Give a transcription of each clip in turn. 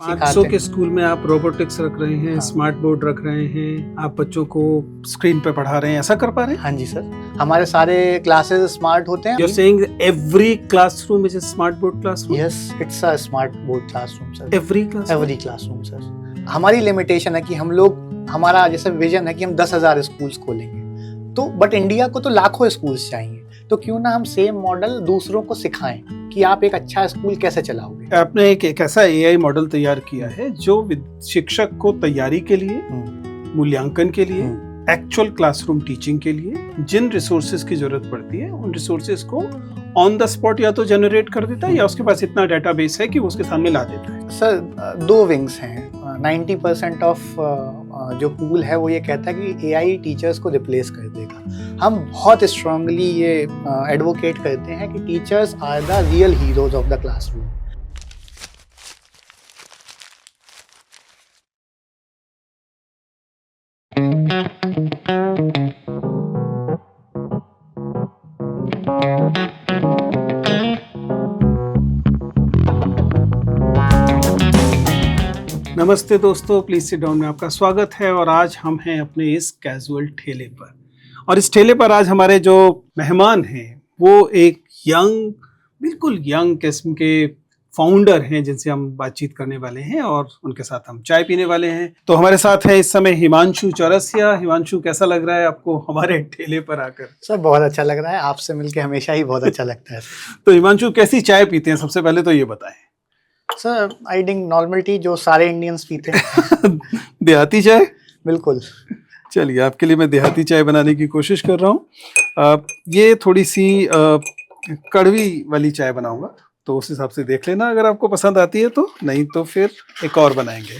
500 के स्कूल में आप रोबोटिक्स रख रहे हैं, स्मार्ट बोर्ड रख रहे हैं, आप बच्चों को स्क्रीन पे पढ़ा रहे हैं, ऐसा कर पा रहे हैं? हाँ जी सर, हमारे सारे क्लासेस स्मार्ट होते हैं। You're saying every classroom is a smart board classroom? Yes, it's a smart board classroom sir. Every classroom? Every classroom sir. हमारी लिमिटेशन है कि हम लोग, हमारा जैसे विजन है कि हम 10,000 स्कूल्स खोलेंगे, तो बट इंडिया को तो लाखों स्कूल्स चाहिए, तो क्यों ना हम सेम मॉडल दूसरों को सिखाएं कि आप एक अच्छा स्कूल कैसे चलाओगे। आपने एक ऐसा एआई मॉडल तैयार किया है जो शिक्षक को तैयारी के लिए, मूल्यांकन के लिए, एक्चुअल क्लासरूम टीचिंग के लिए जिन रिसोर्सेज की जरूरत पड़ती है उन रिसोर्सेज को ऑन द स्पॉट या तो जनरेट कर देता है या उसके पास इतना डेटाबेस है कि वो उसके सामने ला देता है। सर, दो विंग्स हैं। 90% ऑफ जो पूल है वो ये कहता है कि एआई टीचर्स को रिप्लेस कर देगा। हम बहुत स्ट्रांगली ये एडवोकेट करते हैं कि teachers are the real heroes of the classroom. नमस्ते दोस्तों, प्लीज सिट डाउन में आपका स्वागत है। और आज हम हैं अपने इस कैजुअल ठेले पर, और इस ठेले पर आज हमारे जो मेहमान हैं वो एक यंग, बिल्कुल यंग किस्म के फाउंडर हैं जिनसे हम बातचीत करने वाले हैं और उनके साथ हम चाय पीने वाले हैं। तो हमारे साथ है इस समय हिमांशु चौरसिया। हिमांशु, कैसा लग रहा है आपको हमारे ठेले पर आकर? सर, बहुत अच्छा लग रहा है, आपसे मिलके हमेशा ही बहुत अच्छा लगता है। तो हिमांशु, कैसी चाय पीते हैं, सबसे पहले तो ये बताएं। Sir, I drink normal T, जो सारे इंडियंस पीते हैं। देहाती चाय? बिल्कुल। चलिए, आपके लिए मैं देहाती चाय बनाने की कोशिश कर रहा हूँ। ये थोड़ी सी कड़वी वाली चाय बनाऊंगा, तो उस हिसाब से देख लेना अगर आपको पसंद आती है तो, नहीं तो फिर एक और बनाएंगे।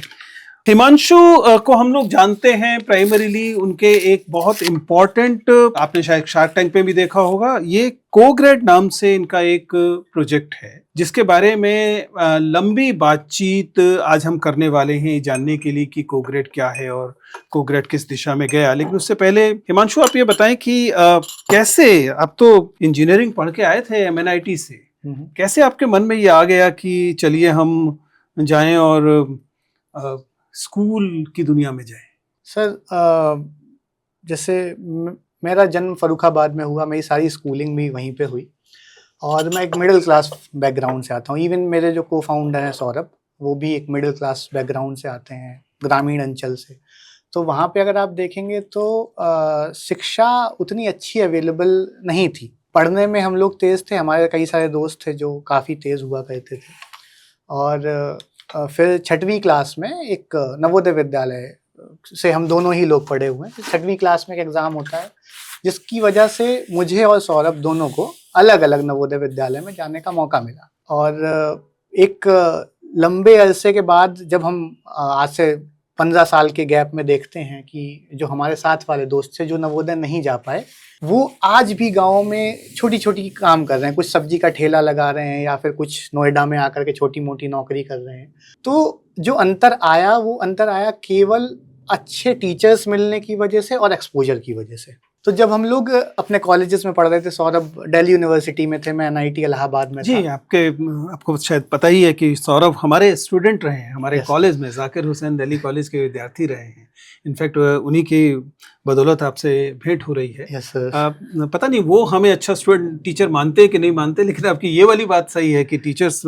हिमांशु को हम लोग जानते हैं प्राइमरीली उनके एक बहुत इम्पोर्टेंट, आपने शायद शार्क टैंक पे भी देखा होगा, ये कोग्रेड नाम से इनका एक प्रोजेक्ट है जिसके बारे में लंबी बातचीत आज हम करने वाले हैं जानने के लिए कि कोग्रेड क्या है और कोग्रेड किस दिशा में गया। लेकिन उससे पहले हिमांशु, आप ये बताएं कि कैसे, आप तो इंजीनियरिंग पढ़ के आए थे MNIT से, कैसे आपके मन में ये आ गया कि चलिए हम जाएं और स्कूल की दुनिया में जाएं? सर, जैसे मेरा जन्म फर्रुखाबाद में हुआ, मेरी सारी स्कूलिंग भी वहीं पे हुई, और मैं एक मिडिल क्लास बैकग्राउंड से आता हूँ। इवन मेरे जो को फाउंडर हैं सौरभ, वो भी एक मिडिल क्लास बैकग्राउंड से आते हैं, ग्रामीण अंचल से। तो वहाँ पे अगर आप देखेंगे तो शिक्षा उतनी अच्छी अवेलेबल नहीं थी। पढ़ने में हम लोग तेज़ थे, हमारे कई सारे दोस्त थे जो काफ़ी तेज़ हुआ करते थे। और फिर 6वीं क्लास में एक नवोदय विद्यालय से हम दोनों ही लोग पढ़े हुए हैं। 6वीं क्लास में एक एग्ज़ाम होता है जिसकी वजह से मुझे और सौरभ दोनों को अलग अलग नवोदय विद्यालय में जाने का मौका मिला। और एक लंबे अरसे के बाद जब हम आज से 15 साल के गैप में देखते हैं कि जो हमारे साथ वाले दोस्त थे जो नवोदय नहीं जा पाए, वो आज भी गाँव में छोटी छोटी काम कर रहे हैं, कुछ सब्जी का ठेला लगा रहे हैं या फिर कुछ नोएडा में आकर के छोटी मोटी नौकरी कर रहे हैं। तो जो अंतर आया, वो अंतर आया केवल अच्छे टीचर्स मिलने की वजह से और एक्सपोजर की वजह से। तो जब हम लोग अपने कॉलेजेस में पढ़ रहे थे, सौरभ दिल्ली यूनिवर्सिटी में थे, मैं NIT इलाहाबाद में जी, था। आपको शायद पता ही है कि सौरभ हमारे स्टूडेंट रहे हैं हमारे कॉलेज में, जाकिर हुसैन दिल्ली कॉलेज के विद्यार्थी रहे हैं। इनफैक्ट उन्हीं की बदौलत आपसे भेंट हो रही है। Yes sir. पता नहीं वो हमें अच्छा स्टूडेंट टीचर मानते हैं कि नहीं मानते, लेकिन आपकी ये वाली बात सही है कि टीचर्स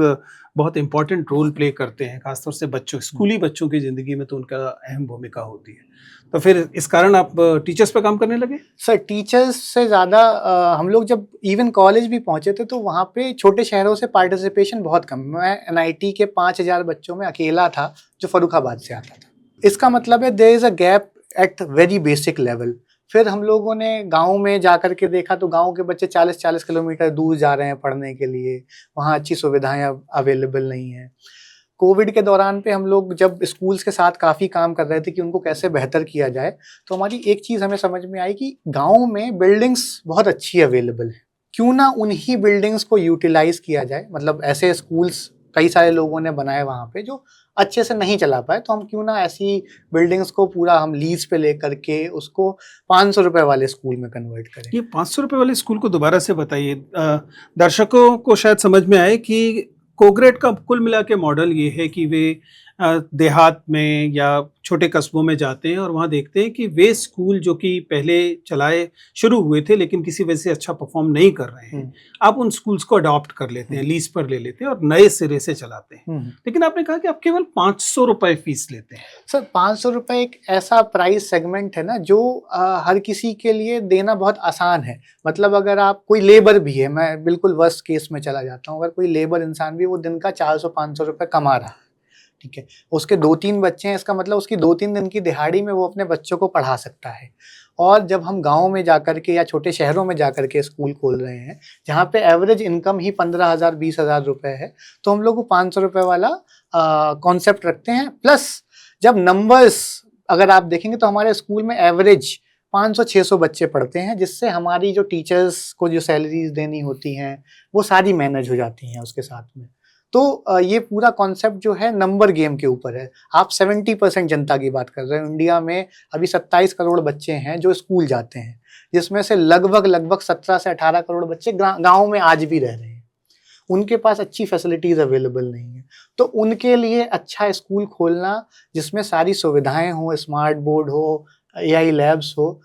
बहुत इंपॉर्टेंट रोल प्ले करते हैं, खासतौर से बच्चों, स्कूली बच्चों की ज़िंदगी में तो उनका अहम भूमिका होती है। तो फिर इस कारण आप टीचर्स पे काम करने लगे? सर, टीचर्स से ज़्यादा हम लोग जब इवन कॉलेज भी पहुँचे थे तो वहाँ पे छोटे शहरों से पार्टिसिपेशन बहुत कम। मैं NIT के 5,000 बच्चों में अकेला था जो फर्रुखाबाद से आता था। इसका मतलब है there is a gap at very basic level. फिर हम लोगों ने गाँव में जा कर के देखा तो गाँव के बच्चे 40-40 किलोमीटर दूर जा रहे हैं पढ़ने के लिए, वहाँ अच्छी सुविधाएं अवेलेबल नहीं हैं। कोविड के दौरान पे हम लोग जब स्कूल्स के साथ काफ़ी काम कर रहे थे कि उनको कैसे बेहतर किया जाए, तो हमारी एक चीज़ हमें समझ में आई कि गाँव में बिल्डिंग्स बहुत अच्छी अवेलेबल है, क्यों ना उन्हीं बिल्डिंग्स को यूटिलाइज किया जाए। मतलब ऐसे स्कूल्स कई सारे लोगों ने बनाए वहाँ पे जो अच्छे से नहीं चला पाए, तो हम क्यों ना ऐसी बिल्डिंग्स को पूरा हम लीज पे लेकर के उसको 500 रुपए वाले स्कूल में कन्वर्ट करें। ये 500 रुपए वाले स्कूल को दोबारा से बताइए, दर्शकों को शायद समझ में आए कि कोग्रेड का कुल मिला के मॉडल ये है कि वे देहात में या छोटे कस्बों में जाते हैं और वहाँ देखते हैं कि वे स्कूल जो कि पहले चलाए शुरू हुए थे लेकिन किसी वजह से अच्छा परफॉर्म नहीं कर रहे हैं, आप उन स्कूल्स को अडॉप्ट कर लेते हैं, लीज पर ले लेते हैं और नए सिरे से चलाते हैं। लेकिन आपने कहा कि आप केवल 500 रुपए फीस लेते हैं। सर 500 रुपए एक ऐसा प्राइस सेगमेंट है ना जो हर किसी के लिए देना बहुत आसान है। मतलब अगर आप कोई लेबर भी है, मैं बिल्कुल वर्स्ट केस में चला जाता हूँ, अगर कोई लेबर इंसान भी वो दिन का 400-500 रुपए कमा रहा है, ठीक है, उसके 2-3 बच्चे हैं, इसका मतलब उसकी 2-3 दिन की दिहाड़ी में वो अपने बच्चों को पढ़ा सकता है। और जब हम गाँव में जाकर के या छोटे शहरों में जाकर के स्कूल खोल रहे हैं जहाँ पे एवरेज इनकम ही 15,000 20,000 रुपए है, तो हम लोग को 500 रुपए वाला कॉन्सेप्ट रखते हैं। प्लस जब नंबर्स अगर आप देखेंगे तो हमारे स्कूल में एवरेज 500-600 बच्चे पढ़ते हैं, जिससे हमारी जो टीचर्स को जो सैलरीज देनी होती हैं वो सारी मैनेज हो जाती हैं उसके साथ में। तो ये पूरा कॉन्सेप्ट जो है नंबर गेम के ऊपर है। आप 70% जनता की बात कर रहे हो। इंडिया में अभी 27 करोड़ बच्चे हैं जो स्कूल जाते हैं, जिसमें से लगभग 17 से 18 करोड़ बच्चे गाँव में आज भी रह रहे हैं। उनके पास अच्छी फैसिलिटीज़ अवेलेबल नहीं है, तो उनके लिए अच्छा स्कूल खोलना जिसमें सारी सुविधाएं हो, स्मार्ट बोर्ड हो, AI लैब्स हो,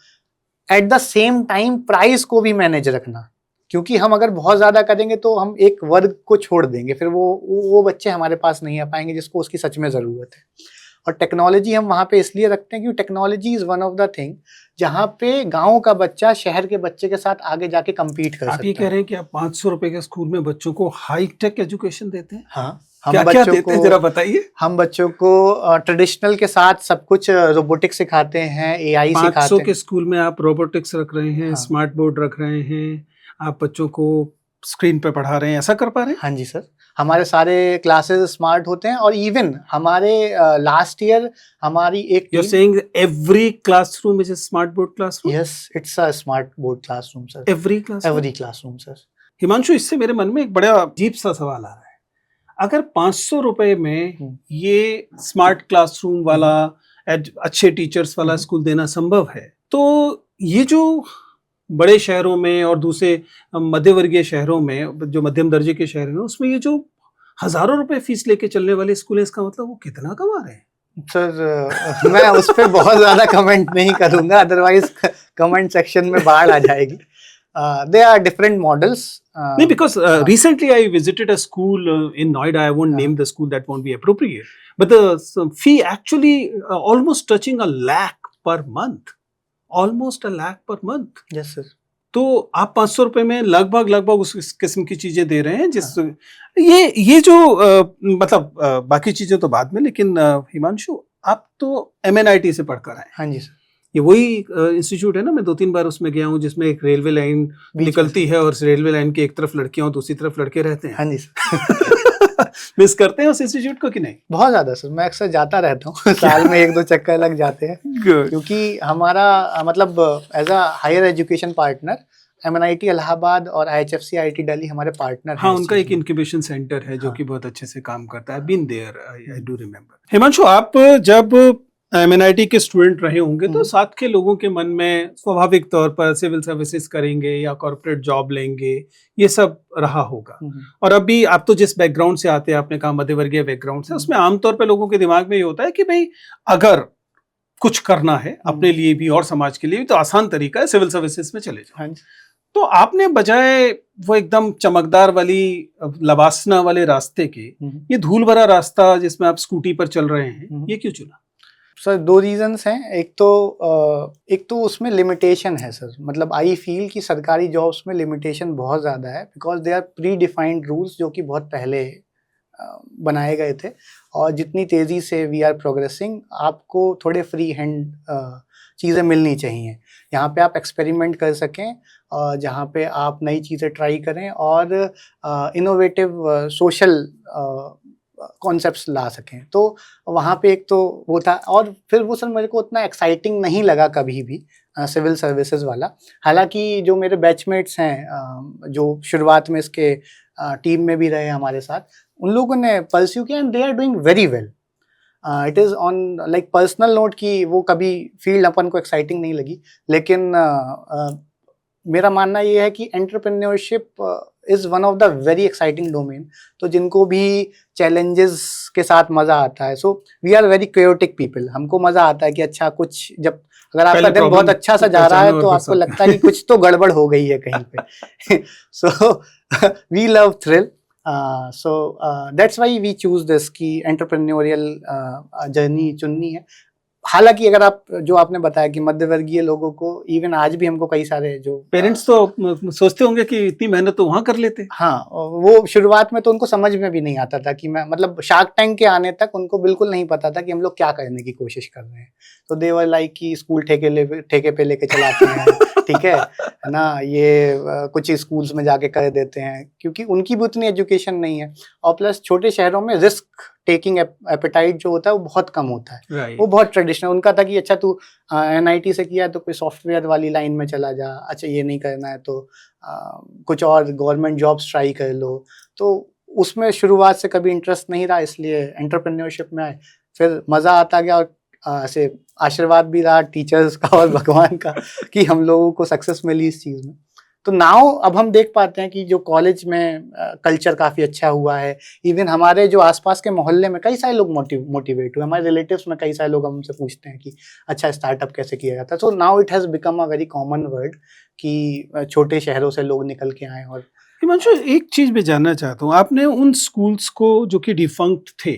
at the same time price को भी मैनेज रखना, क्योंकि हम अगर बहुत ज़्यादा करेंगे तो हम एक वर्ग को छोड़ देंगे, फिर वो बच्चे हमारे पास नहीं आ पाएंगे जिसको उसकी सच में ज़रूरत है। और टेक्नोलॉजी हम वहाँ पे इसलिए रखते हैं क्योंकि technology is one of the thing जहाँ पे गाँव का बच्चा शहर के बच्चे के साथ आगे जाके कम्पीट कर सकता है। आप ये कह रहे हैं कि आप 500 रुपए के स्कूल में बच्चों को हाई टेक एजुकेशन देते हैं? हाँ, क्या देते हैं जरा बताइए। हम बच्चों को ट्रेडिशनल के साथ सब कुछ रोबोटिक्स सिखाते हैं, AI सिखाते हैं। 500 के स्कूल में आप रोबोटिक्स रख रहे हैं, हाँ। स्मार्ट बोर्ड रख रहे हैं, आप बच्चों को स्क्रीन पे पढ़ा रहे हैं, ऐसा कर पा रहे हैं? हाँ जी सर, हमारे सारे क्लासेस स्मार्ट होते हैं और इवन हमारे लास्ट ईयर हमारी एक You're saying every classroom is a smart board classroom? Yes, it's a smart board classroom sir. Every classroom? Every classroom sir. Himanshu, इससे मेरे मन में एक बड़ा अजीब सा सवाल आ रहा है। अगर 500 रुपए में ये स्मार्ट क्लासरूम वाला अच्छे टीचर्स वाला स्कूल देना संभव है, तो ये जो बड़े शहरों में और दूसरे मध्यवर्गीय शहरों में, जो मध्यम दर्जे के शहर हैं, उसमें ये जो हजारों रुपए फीस लेके चलने वाले स्कूल है, इसका मतलब वो कितना कमा रहे हैं? सर मैं उस पर बहुत ज्यादा कमेंट नहीं करूंगा, अदरवाइज कमेंट सेक्शन में बाढ़ आ जाएगी। They are different models. No, because recently I visited a school in Noida. I won't name the school, that won't be appropriate. But the fee actually almost touching 1 lakh per month. Almost 1 lakh per month. Yes sir. तो आप 500 रुपए में लगभग उस किस्म की चीजें दे रहे हैं, जिस ये जो मतलब बाकी चीजें तो बाद में, लेकिन हिमांशु, आप तो MNIT से पढ़कर आए। हाँ जी सर। ये वही इंस्टीट्यूट है ना? मैं 2-3 बार उसमें गया हूँ, जिसमें एक रेलवे लाइन निकलती है और उस रेलवे लाइन की एक तरफ लड़कियां और दूसरी तरफ लड़के रहते हैं। हाँ जी सर। मिस करते हैं उस इंस्टीट्यूट को कि नहीं? बहुत ज्यादा सर, मैं अक्सर जाता रहता हूँ। साल में 1-2 चक्कर लग जाते हैं। क्योंकि हमारा मतलब as a higher education partner MNIT Allahabad और IHFC IIT दिल्ली हमारे पार्टनर हैं। हाँ, उनका एक इंक्यूबेशन सेंटर है जो कि बहुत अच्छे से काम करता है। Been there, I do remember. Himanshu, आप जब MNIT के स्टूडेंट रहे होंगे तो साथ के लोगों के मन में स्वाभाविक तौर पर सिविल सर्विसेज करेंगे या कॉर्पोरेट जॉब लेंगे, ये सब रहा होगा। और अभी आप तो जिस बैकग्राउंड से आते हैं, आपने कहा मध्यवर्गीय बैकग्राउंड से, उसमें आमतौर पर लोगों के दिमाग में ये होता है कि भाई अगर कुछ करना है अपने लिए भी और समाज के लिए भी, तो आसान तरीका है सिविल सर्विसेज में चले जाओ। तो आपने बजाय वो एकदम चमकदार वाली लबासना वाले रास्ते के ये धूल भरा रास्ता जिसमें आप स्कूटी पर चल रहे हैं, ये क्यों चुना? सर 2 रीजंस हैं। एक तो उसमें लिमिटेशन है सर। मतलब आई फील कि सरकारी जॉब्स में लिमिटेशन बहुत ज़्यादा है, because they are predefined rules जो कि बहुत पहले बनाए गए थे। और जितनी तेज़ी से वी आर प्रोग्रेसिंग, आपको थोड़े फ्री हैंड चीज़ें मिलनी चाहिए, यहाँ पे आप एक्सपेरिमेंट कर सकें, जहाँ पे आप नई चीज़ें ट्राई करें और इनोवेटिव सोशल कॉन्सेप्ट्स ला सकें। तो वहाँ पे एक तो वो था, और फिर वो सर मेरे को उतना एक्साइटिंग नहीं लगा कभी भी सिविल सर्विसेज वाला। हालांकि जो मेरे बैचमेट्स हैं जो शुरुआत में इसके टीम में भी रहे हमारे साथ, उन लोगों ने परस्यू किया and they are doing very well. It is on like personal note कि वो कभी फील्ड अपन को एक्साइटिंग नहीं लगी, लेकिन मेरा मानना ये है कि entrepreneurship is one of the very exciting domain. तो जिनको भी चैलेंजेस के साथ मजा आता है, so we are very creative people, हमको मजा आता है कि अच्छा कुछ, जब अगर आपका दिन बहुत अच्छा सा जा रहा है तो आपको लगता है कि कुछ तो गड़बड़ हो गई है कहीं पे। So we love thrill, so that's why we choose this की एंटरप्रेन्योरियल जर्नी चुननी है। हालांकि अगर आप, जो आपने बताया कि मध्यवर्गीय लोगों को इवन आज भी हमको कई सारे जो पेरेंट्स तो सोचते होंगे कि इतनी मेहनत तो वहां कर लेते। हाँ, वो शुरुआत में तो उनको समझ में भी नहीं आता था कि मैं, मतलब शार्क टैंक के आने तक उनको बिल्कुल नहीं पता था कि हम लोग क्या करने की कोशिश कर रहे हैं। तो दे वर लाइक कि स्कूल ठेके पे लेके चलाते हैं, ठीक है ना, ये कुछ स्कूल्स में जाके कर देते हैं, क्योंकि उनकी भी उतनी एजुकेशन नहीं है। और प्लस छोटे शहरों में रिस्क टेकिंग एपेटाइट जो होता है वो बहुत कम होता है। वो बहुत ट्रेडिशनल उनका था कि अच्छा तू NIT से किया तो कोई सॉफ्टवेयर वाली लाइन में चला जा, अच्छा ये नहीं करना है तो कुछ और गवर्नमेंट जॉब्स ट्राई कर लो। तो उसमें शुरुआत से कभी इंटरेस्ट नहीं रहा, इसलिए एंटरप्रेन्योरशिप में आए, फिर मज़ा आता गया। और ऐसे आशीर्वाद भी रहा टीचर्स का और भगवान का कि हम लोगों को सक्सेस मिली इस चीज़ में। तो नाउ अब हम देख पाते हैं कि जो कॉलेज में कल्चर काफ़ी अच्छा हुआ है। इवन हमारे जो आसपास के मोहल्ले में कई सारे लोग मोटिवेट हुए, हमारे रिलेटिव्स में कई सारे लोग हमसे पूछते हैं कि अच्छा स्टार्टअप कैसे किया जाता है। So now it has become a very common word कि छोटे शहरों से लोग निकल के आए। और हिमांशु, एक चीज मैं जानना चाहता हूँ, आपने उन स्कूल्स को जो कि डिफंक्ट थे,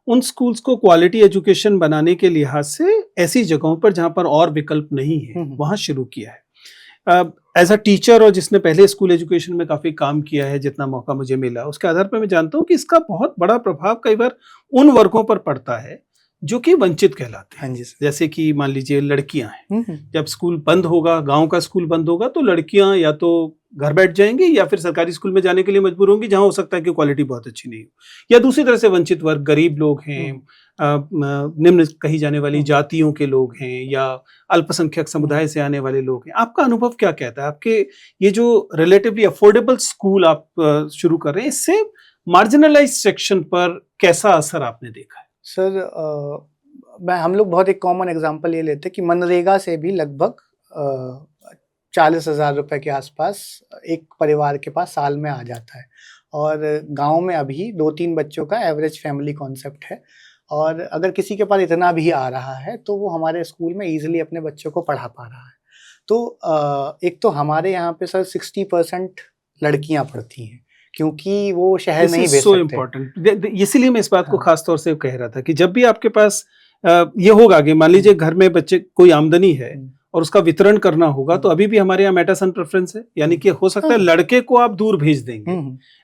उन स्कूल्स को क्वालिटी एजुकेशन बनाने के लिहाज से ऐसी जगहों पर जहां पर और विकल्प नहीं है वहां शुरू किया है। एज अ टीचर और जिसने पहले स्कूल एजुकेशन में काफी काम किया है, जितना मौका मुझे मिला उसके आधार पर मैं जानता हूँ कि इसका बहुत बड़ा प्रभाव कई बार उन वर्गों पर पड़ता है जो कि वंचित कहलाते हैं। जैसे कि मान लीजिए लड़कियां हैं, जब स्कूल बंद होगा, गांव का स्कूल बंद होगा, तो लड़कियां या तो घर बैठ जाएंगी या फिर सरकारी स्कूल में जाने के लिए मजबूर होंगी जहां हो सकता है कि क्वालिटी बहुत अच्छी नहीं हो। या दूसरी तरह से वंचित वर्ग, गरीब लोग हैं, निम्न कही जाने वाली जातियों के लोग हैं, या अल्पसंख्यक समुदाय से आने वाले लोग हैं। आपका अनुभव क्या कहता है? आपके ये जो रिलेटिवली अफोर्डेबल स्कूल आप शुरू कर रहे हैं, इससे मार्जिनलाइज सेक्शन पर कैसा असर आपने देखा है? सर, हम लोग बहुत एक कॉमन एग्जांपल ये लेते हैं कि मनरेगा से भी लगभग 40,000 रुपए के आसपास एक परिवार के पास साल में आ जाता है। और गांव में अभी 2-3 बच्चों का एवरेज फैमिली कॉन्सेप्ट है। और अगर किसी के पास इतना भी आ रहा है तो वो हमारे स्कूल में इजीली अपने बच्चों को पढ़ा पा रहा है। तो एक तो हमारे यहाँ पे सर 60% लड़कियां पढ़ती हैं, क्योंकि वो शहर नहीं भेज सकते। इम्पोर्टेंट, इसीलिए मैं इस बात को खास तौर से कह रहा था कि जब भी आपके पास ये होगा कि मान लीजिए घर में बच्चे कोई आमदनी है और उसका वितरण करना होगा, तो अभी भी हमारे यहाँ मेटासन प्रेफरेंस है, यानी कि हो सकता है लड़के को आप दूर भेज देंगे,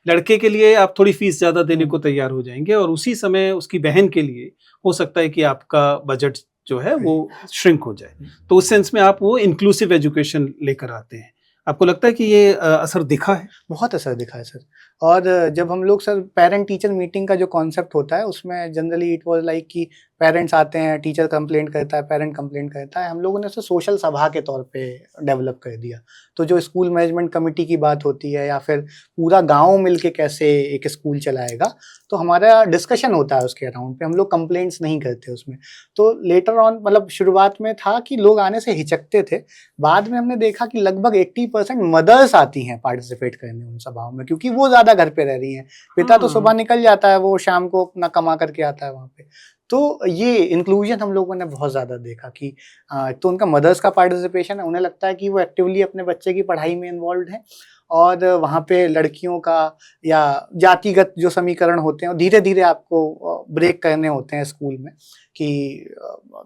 लड़के के लिए आप थोड़ी फीस ज्यादा देने को तैयार हो जाएंगे, और उसी समय उसकी बहन के लिए हो सकता है कि आपका बजट जो है वो श्रिंक हो जाए। तो उस सेंस में आप वो इंक्लूसिव एजुकेशन लेकर आते हैं। आपको लगता है कि ये असर दिखा है? बहुत असर दिखा है सर। और जब हम लोग सर पेरेंट टीचर मीटिंग का जो कॉन्सेप्ट होता है उसमें जनरली इट वाज लाइक कि पेरेंट्स आते हैं, टीचर कंप्लेंट करता है, पेरेंट कंप्लेंट करता है, हम लोगों ने उसे सोशल सभा के तौर पे डेवलप कर दिया। तो जो स्कूल मैनेजमेंट कमेटी की बात होती है या फिर पूरा गांव मिलके कैसे एक स्कूल चलाएगा, तो हमारा डिस्कशन होता है उसके अराउंड पे, हम लोग कंप्लेंट्स नहीं करते उसमें। तो लेटर ऑन, मतलब शुरुआत में था कि लोग आने से हिचकते थे, बाद में हमने देखा कि लगभग 80% मदर्स आती हैं पार्टिसिपेट करने उन सभाओं में, क्योंकि वो ज्यादा घर पे रह रही हैं। पिता तो सुबह निकल जाता है, वो शाम को अपना कमा करके आता है वहाँ पे। तो ये इंक्लूजन हम लोगों ने बहुत ज़्यादा देखा कि तो उनका मदर्स का पार्टिसिपेशन है, उन्हें लगता है कि वो एक्टिवली अपने बच्चे की पढ़ाई में इन्वॉल्व है। और वहाँ पे लड़कियों का या जातिगत जो समीकरण होते हैं धीरे धीरे आपको ब्रेक करने होते हैं स्कूल में कि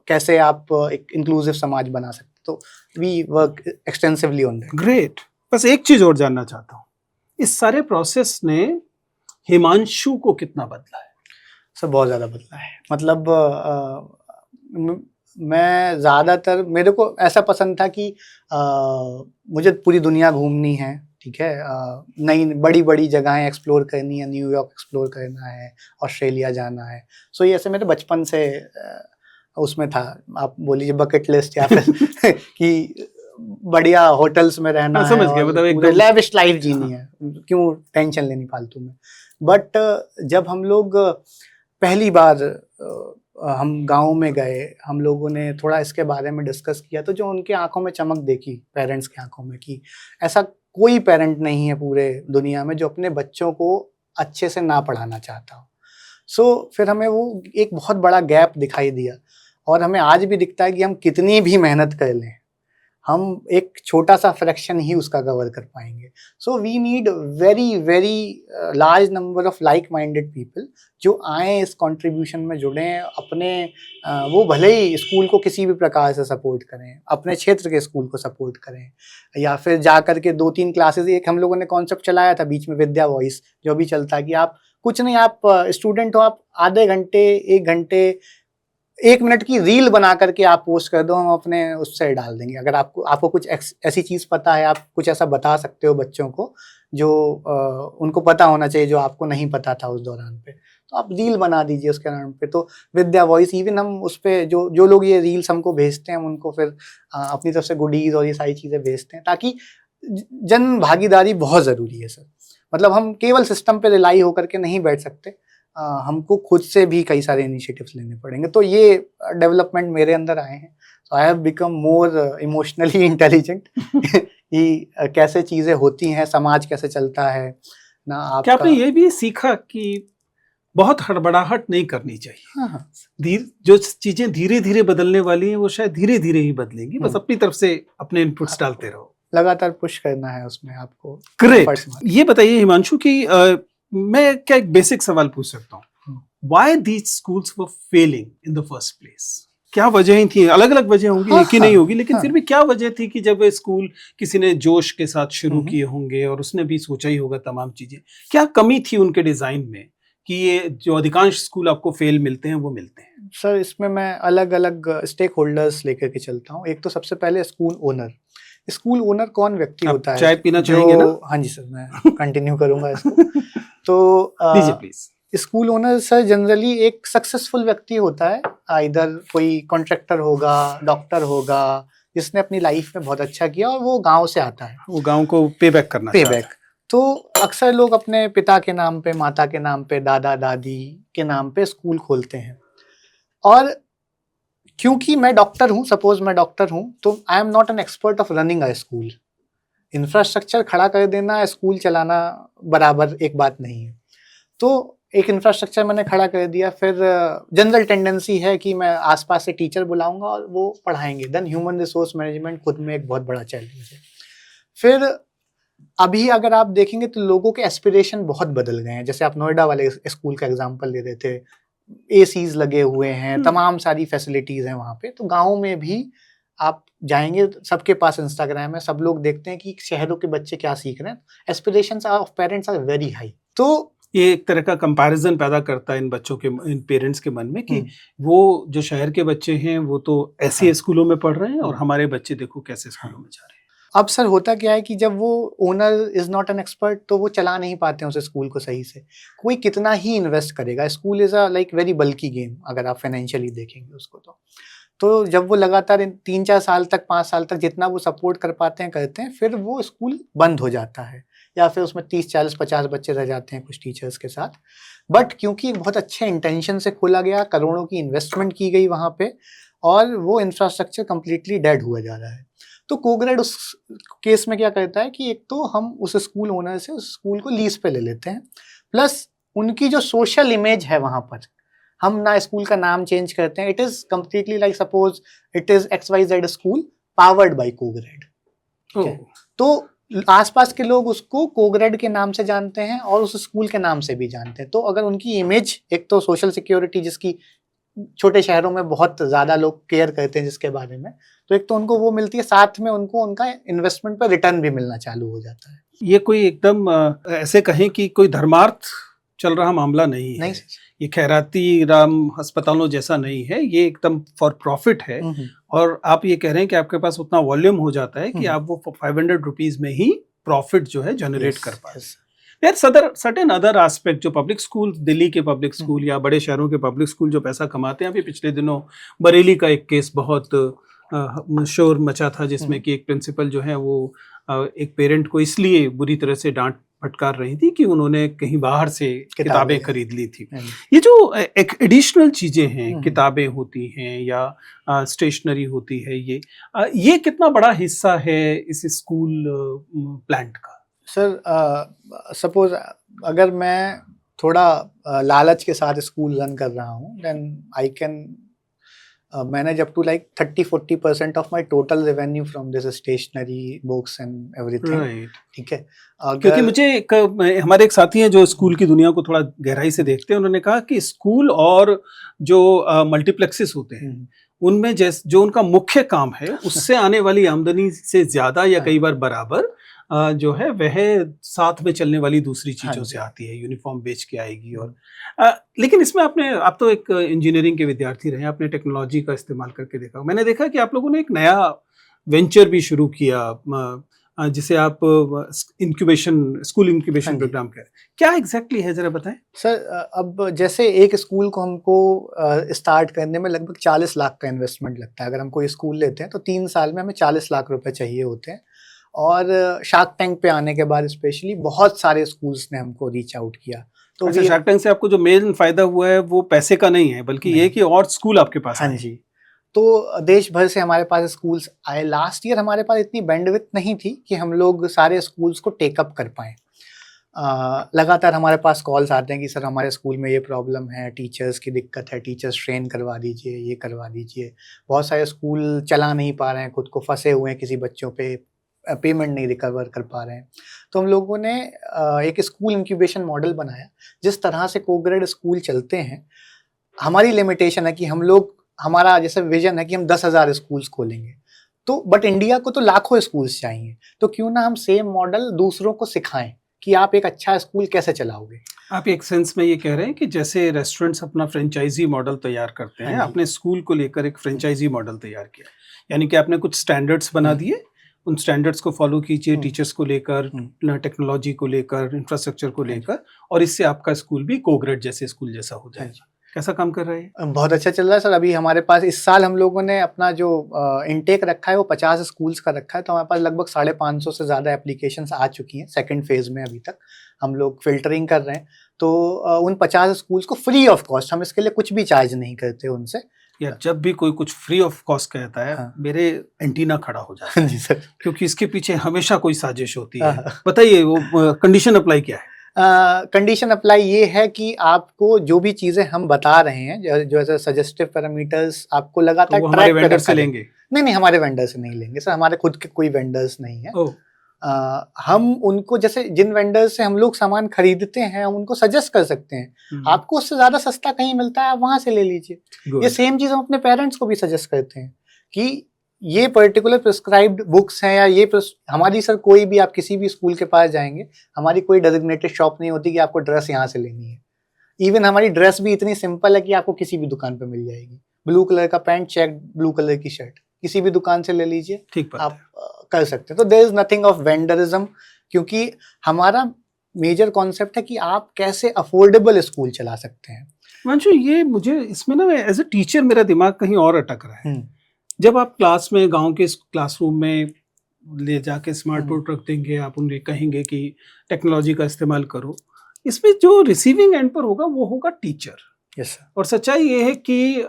कैसे आप एक इंक्लूसिव समाज बना सकते। तो we work extensively on that. Great. बस एक चीज और जानना चाहता हूँ, इस सारे प्रोसेस ने हिमांशु को कितना बदला है? सब बहुत ज़्यादा बदला है। मतलब मैं ज़्यादातर, मेरे को ऐसा पसंद था कि मुझे पूरी दुनिया घूमनी है, ठीक है, नई बड़ी बड़ी जगहें एक्सप्लोर करनी है, न्यूयॉर्क एक्सप्लोर करना है, ऑस्ट्रेलिया जाना है। सो ये ऐसे मेरे बचपन से उसमें था, आप बोलिए बकेट लिस्ट या फिर कि बढ़िया होटल्स में रहना है, समझ गया, मतलब एकदम लेविश लाइफ जीनी है, क्यों टेंशन लेनी फालतू में। बट जब हम लोग पहली बार हम गांव में गए, हम लोगों ने थोड़ा इसके बारे में डिस्कस किया, तो जो उनके आंखों में चमक देखी, पेरेंट्स की आंखों में, कि ऐसा कोई पेरेंट नहीं है पूरे दुनिया में जो अपने बच्चों को अच्छे से ना पढ़ाना चाहता हो। सो फिर हमें वो एक बहुत बड़ा गैप दिखाई दिया, और हमें आज भी दिखता है कि हम कितनी भी मेहनत कर लें, हम एक छोटा सा फ्रैक्शन ही उसका कवर कर पाएंगे। So we need very very large number of like minded people जो आए, इस कंट्रीब्यूशन में जुड़ें, अपने वो भले ही स्कूल को किसी भी प्रकार से सपोर्ट करें, अपने क्षेत्र के स्कूल को सपोर्ट करें, या फिर जा कर के 2-3 क्लासेस, एक हम लोगों ने कॉन्सेप्ट चलाया था बीच में विद्या वॉइस, जो भी चलता है कि आप कुछ नहीं, आप स्टूडेंट हो, आप आधे घंटे 1 घंटे 1 मिनट की रील बना करके आप पोस्ट कर दो, हम अपने उससे डाल देंगे। अगर आपको कुछ ऐसी चीज़ पता है, आप कुछ ऐसा बता सकते हो बच्चों को जो उनको पता होना चाहिए, जो आपको नहीं पता था उस दौरान पे, तो आप रील बना दीजिए उसके नाम पे। तो विद्या वॉइस, इवन हम उस पर जो लोग ये रील्स हमको भेजते हैं, हम उनको फिर अपनी तरफ से गुडीज और ये सारी चीज़ें भेजते हैं, ताकि जन भागीदारी बहुत ज़रूरी है सर। मतलब हम केवल सिस्टम पे रिलाई होकर के नहीं बैठ सकते, हमको खुद से भी कई सारे इनिशिएटिव्स लेने पड़ेंगे। तो ये डेवलपमेंट मेरे अंदर आए हैं। So I have become more emotionally intelligent कि कैसे चीज़ें होती हैं, समाज कैसे चलता है ना। आपका क्या आपने ये भी सीखा कि बहुत हड़बड़ाहट नहीं करनी चाहिए? हाँ हाँ जो चीजें धीरे धीरे बदलने वाली हैं वो शायद धीरे धीरे ही बदलेंगी, बस अपनी तरफ से अपने इनपुट्स डालते रहो, लगातार पुश करना है उसमें आपको। ग्रेट। ये बताइए हिमांशु कि मैं क्या एक बेसिक सवाल पूछ सकता हूँ, why these schools were Fehling in the first place? क्या वजह थी? अलग अलग वजह होंगी, एक ही नहीं होगी, लेकिन फिर भी क्या वजह थी कि जब स्कूल किसी ने जोश के साथ शुरू किए होंगे और उसने भी सोचा ही होगा तमाम चीजें, क्या कमी थी उनके डिजाइन में कि ये जो अधिकांश स्कूल आपको फेल मिलते हैं वो मिलते हैं? सर इसमें मैं अलग अलग स्टेक होल्डर्स लेकर के चलता हूँ। एक तो सबसे पहले स्कूल ओनर। स्कूल ओनर कौन व्यक्ति होता है? चाय पीना चाहेंगे ना? हाँ जी सर, मैं कंटिन्यू करूंगा इसको। तो दीजिए please. School owner sir generally एक सक्सेसफुल व्यक्ति होता है, इधर कोई कॉन्ट्रैक्टर होगा, डॉक्टर होगा, जिसने अपनी लाइफ में बहुत अच्छा किया और वो गांव से आता है, वो गांव को पे बैक करना चाहता है। तो अक्सर लोग अपने पिता के नाम पे, माता के नाम पे, दादा दादी के नाम पे स्कूल खोलते हैं। और क्योंकि मैं डॉक्टर हूँ, सपोज मैं डॉक्टर हूँ, तो I am not an expert of running a school. Infrastructure खड़ा कर देना, स्कूल चलाना बराबर एक बात नहीं है। तो एक इंफ्रास्ट्रक्चर मैंने खड़ा कर दिया, फिर जनरल टेंडेंसी है कि मैं आसपास से टीचर बुलाऊंगा और वो पढ़ाएंगे। देन ह्यूमन रिसोर्स मैनेजमेंट खुद में एक बहुत बड़ा चैलेंज है। फिर अभी अगर आप देखेंगे तो लोगों के एस्पिरेशन बहुत बदल गए हैं। जैसे आप नोएडा वाले स्कूल का एग्जांपल ले रहे थे, एसीज लगे हुए हैं, तमाम सारी फैसिलिटीज हैं वहाँ पे। तो गाँव में भी आप जाएंगे, सबके पास इंस्टाग्राम है, सब लोग देखते हैं कि शहरों के बच्चे क्या सीख रहे हैं। Aspirations of parents are very high. तो ये एक तरह का कंपैरिजन पैदा करता है इन बच्चों के, इन पेरेंट्स के मन में कि वो जो शहर के बच्चे हैं वो तो ऐसे स्कूलों में पढ़ रहे हैं और हमारे बच्चे देखो कैसे स्कूलों में जा रहे हैं। अब सर होता क्या है कि जब वो owner is not an expert, तो वो चला नहीं पाते हैं उस स्कूल को सही से। कोई कितना ही इन्वेस्ट करेगा, school is a like very bulky game अगर आप फाइनेंशियली देखेंगे उसको। तो जब वो लगातार 3-4 साल तक, 5 साल तक जितना वो सपोर्ट कर पाते हैं करते हैं, फिर वो स्कूल बंद हो जाता है, या फिर उसमें 30-40-50 बच्चे रह जाते हैं कुछ टीचर्स के साथ। बट क्योंकि बहुत अच्छे इंटेंशन से खोला गया, करोड़ों की इन्वेस्टमेंट की गई वहाँ पे, और वो इंफ्रास्ट्रक्चर कम्प्लीटली डेड हुआ जा रहा है। तो कोग्रेड उस केस में क्या करता है कि एक तो हम उस स्कूल ओनर से उस स्कूल को लीज पे ले लेते हैं, प्लस उनकी जो सोशल इमेज है वहाँ पर, हम ना स्कूल का नाम चेंज करते हैं। It is completely like suppose it is XYZ school powered by Cograde. तो आसपास के लोग उसको कोग्रेड के नाम से जानते हैं और उस स्कूल के नाम से भी जानते हैं। तो अगर उनकी इमेज, एक तो सोशल सिक्योरिटी जिसकी छोटे शहरों में बहुत ज्यादा लोग केयर करते हैं जिसके बारे में, तो एक तो उनको वो मिलती है, साथ में उनको उनका इन्वेस्टमेंट पर रिटर्न भी मिलना चालू हो जाता है। ये कोई एकदम ऐसे कहें कि कोई धर्मार्थ चल रहा मामला नहीं है। ये खैराती राम अस्पतालों जैसा नहीं है, ये एकदम फॉर प्रॉफिट है। और आप ये कह रहे हैं कि आपके पास उतना वॉल्यूम हो जाता है कि आप वो 500 रुपीज में ही प्रॉफिट जो है जनरेट कर पाए। यार सर्टेन अदर एस्पेक्ट, जो पब्लिक स्कूल, दिल्ली के पब्लिक स्कूल या बड़े शहरों के पब्लिक स्कूल जो पैसा कमाते हैं, अभी पिछले दिनों बरेली का एक केस बहुत शोर मचा था जिसमें कि एक प्रिंसिपल जो है वो एक पेरेंट को इसलिए बुरी तरह से डांट फटकार रही थी कि उन्होंने कहीं बाहर से किताबें खरीद ली थी। ये जो एक एडिशनल चीजें हैं, किताबें होती हैं या स्टेशनरी होती है, ये कितना बड़ा हिस्सा है इस स्कूल प्लांट का? सर सपोज अगर मैं थोड़ा लालच के साथ स्कूल रन कर रहा हूँ, then I can manage up to like 30-40% of my total revenue from this stationery, books and everything. Right. ठीक है। क्योंकि मुझे हमारे एक साथी हैं जो स्कूल की दुनिया को थोड़ा गहराई से देखते हैं, उन्होंने कहा कि स्कूल और जो मल्टीप्लेक्सेस होते हैं उनमें जो उनका मुख्य काम है उससे आने वाली आमदनी से ज्यादा या कई बार बराबर जो है वह साथ में चलने वाली दूसरी चीजों से आती है, यूनिफॉर्म बेच के आएगी। और लेकिन इसमें आप तो एक इंजीनियरिंग के विद्यार्थी रहे, आपने टेक्नोलॉजी का इस्तेमाल करके देखा। मैंने देखा कि आप लोगों ने एक नया वेंचर भी शुरू किया जिसे आप स्कूल इंक्यूबेशन प्रोग्राम कह रहे हैं। क्या एग्जैक्टली है, जरा बताएं। सर अब जैसे एक स्कूल को हमको स्टार्ट करने में लगभग 40 लाख का इन्वेस्टमेंट लगता है। अगर हम कोई स्कूल लेते हैं तो 3 साल में हमें 40 लाख रुपए चाहिए होते हैं। और शार्क टैंक पे आने के बाद स्पेशली बहुत सारे स्कूल्स ने हमको रीच आउट किया। तो अच्छा, शार्क टैंक से आपको जो मेन फायदा हुआ है वो पैसे का नहीं है, बल्कि ये कि और स्कूल आपके पास। हाँ जी। तो देश भर से हमारे पास स्कूल्स आए। लास्ट ईयर हमारे पास इतनी बैंडविड्थ नहीं थी कि हम लोग सारे स्कूल्स को टेकअप कर पाएँ। लगातार हमारे पास कॉल्स आते हैं कि सर हमारे स्कूल में ये प्रॉब्लम है, टीचर्स की दिक्कत है, टीचर्स ट्रेन करवा दीजिए, ये करवा दीजिए। बहुत सारे स्कूल चला नहीं पा रहे हैं, खुद को फंसे हुए हैं किसी बच्चों पे, पेमेंट नहीं रिकवर कर पा रहे हैं। तो हम लोगों ने एक स्कूल इंक्यूबेशन मॉडल बनाया। जिस तरह से कोग्रेड स्कूल चलते हैं, हमारी लिमिटेशन है कि हमारा जैसे विजन है कि हम 10,000 स्कूल्स खोलेंगे, तो बट इंडिया को तो लाखों स्कूल्स चाहिए। तो क्यों ना हम सेम मॉडल दूसरों को सिखाएं कि आप एक अच्छा स्कूल कैसे चलाओगे। आप एक सेंस में ये कह रहे हैं कि जैसे रेस्टोरेंट्स अपना फ्रेंचाइजी मॉडल तैयार करते हैं, आपने स्कूल को लेकर एक फ्रेंचाइजी मॉडल तैयार किया। यानी कि आपने कुछ स्टैंडर्ड्स बना दिए, उन स्टैंडर्ड्स को फॉलो कीजिए, टीचर्स को लेकर, टेक्नोलॉजी को लेकर, इंफ्रास्ट्रक्चर को लेकर, और इससे आपका स्कूल भी कोग्रेड जैसे स्कूल जैसा हो जाए। कैसा काम कर रहा है? बहुत अच्छा चल रहा है सर। अभी हमारे पास इस साल हम लोगों ने अपना जो इनटेक रखा है वो 50 स्कूल्स का रखा है। तो हमारे पास लगभग 550 से ज़्यादा एप्लीकेशंस आ चुकी हैं। सेकंड फेज में अभी तक हम लोग फिल्टरिंग कर रहे हैं। तो उन 50 स्कूल्स को फ्री ऑफ कॉस्ट, हम इसके लिए कुछ भी चार्ज नहीं करते उनसे। यार, जब भी कोई कुछ फ्री ऑफ कॉस्ट कहता है, मेरे एंटीना खड़ा हो जाता है। जी सर। क्योंकि इसके पीछे हमेशा कोई साजिश होती है। बताइए, वो कंडीशन अप्लाई क्या है? कंडीशन अप्लाई ये है कि आपको जो भी चीजें हम बता रहे हैं, जो ऐसे सजेस्टिव पैरामीटर्स आपको लगातार तो हमारे वेंडर से लेंगे? नहीं, हमारे वेंडर से नहीं लेंगे सर। हमारे खुद के कोई वेंडर्स नहीं है। हम उनको, जैसे जिन वेंडर्स से हम लोग सामान खरीदते हैं, हम उनको सजेस्ट कर सकते हैं आपको उससे ज्यादा सस्ता कहीं मिलता है, आप वहां से ले लीजिए। ये सेम चीज हम अपने पेरेंट्स को भी सजेस्ट करते हैं कि ये पर्टिकुलर प्रिस्क्राइब्ड बुक्स हैं, या ये हमारी सर कोई भी, आप किसी भी स्कूल के पास जाएंगे, हमारी कोई डेजिग्नेटेड शॉप नहीं होती कि आपको ड्रेस यहाँ से लेनी है। इवन हमारी ड्रेस भी इतनी सिंपल है कि आपको किसी भी दुकान पे मिल जाएगी। ब्लू कलर का पैंट, चेक ब्लू कलर की शर्ट, किसी भी दुकान से ले लीजिए, ठीक आप कर सकते हैं। तो देयर इज नथिंग ऑफ वेंडरिज्म, क्योंकि हमारा मेजर कॉन्सेप्ट है कि आप कैसे अफोर्डेबल स्कूल चला सकते हैं। मंशु, ये मुझे इसमें ना एज ए टीचर मेरा दिमाग कहीं और अटक रहा है। जब आप क्लास में, गांव के क्लासरूम में ले जाके स्मार्ट बोर्ड रख देंगे, आप उन्हें कहेंगे कि टेक्नोलॉजी का इस्तेमाल करो, इसमें जो रिसीविंग एंड पर होगा वो होगा टीचर। Yes sir. और सच्चाई ये है कि